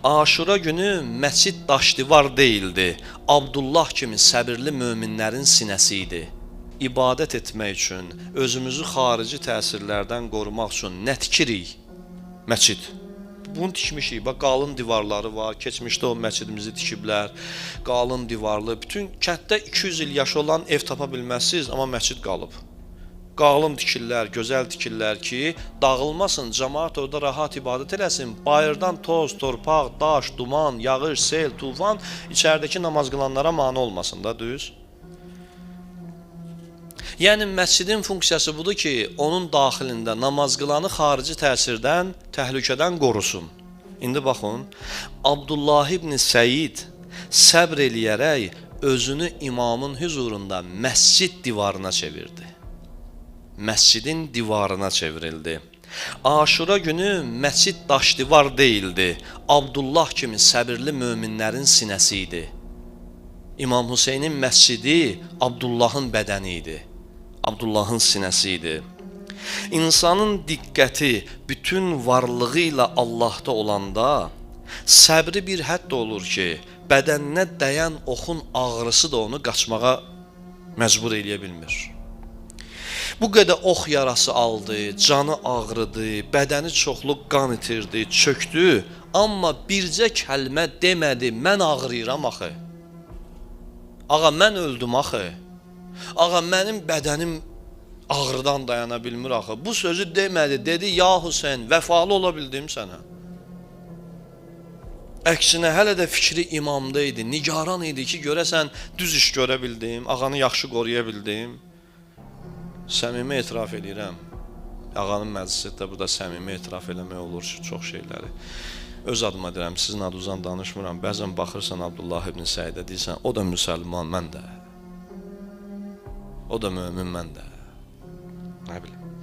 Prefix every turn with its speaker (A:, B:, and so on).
A: Aşura günü məscid daş divar deyildi. Abdullah kimi səbirli möminlərin sinəsi idi. İbadət etmək üçün, özümüzü xarici təsirlərdən qorumaq üçün nə tikirik? Məscid. Bunu tikmişik. Bax, qalın divarları var. Keçmişdə o məscidimizi tikiblər. Qalın divarlı. Bütün kənddə 200 il yaşı olan ev tapa bilməzsiniz, amma məscid qalıb. Qalın tikirlər, gözəl tikirlər ki, dağılmasın, cəmaət orada rahat ibadət eləsin. Bayırdan toz, torpaq, daş, duman, yağış, sel, tufan içəridəki namaz qılanlara mane olmasın da, düz. Yəni, məscidin funksiyası budur ki, onun daxilində namaz qılanı xarici təsirdən, təhlükədən qorusun. İndi baxın, Abdullah ibn Səid səbr eləyərək özünü imamın huzurunda məscid divarına çevirdi. Məscidin divarına çevrildi. Aşura günü məscid daş divar deyildi. Abdullah kimi səbirli möminlərin sinəsi idi. İmam Hüseynin məscidi Abdullahın bədəni idi. Abdullahın sinəsi idi. İnsanın diqqəti bütün varlığı ilə Allahda olanda, səbri bir hədd olur ki, bədəninə dəyən oxun ağrısı da onu qaçmağa məcbur eləyə bilmir. Bu qədər ox yarası aldı, canı ağrıdı, bədəni çoxlu qan itirdi, çöktü, amma bircə kəlmə demədi, mən ağrıyıram axı. Ağa, mən öldüm axı. Ağa, mənim bədənim ağrıdan dayana bilmir axı. Bu sözü demədi, dedi, ya Hüseyin, vəfalı ola bildim sənə. Əksinə, hələ də fikri imamda idi, nigaran idi ki, görəsən, düz iş görə bildim, ağanı yaxşı qoruya bildim. Səmimi etiraf edirəm. Ağanın məclisində burada səmimi etiraf eləmək olur ki, çox şeyləri. Öz adıma deyirəm, sizin adınızdan danışmıram. Bəzən baxırsan Abdullah ibn Səidə deyirsən, o da müsəlman, mən də. O da mömin, mən də. Nə bilim.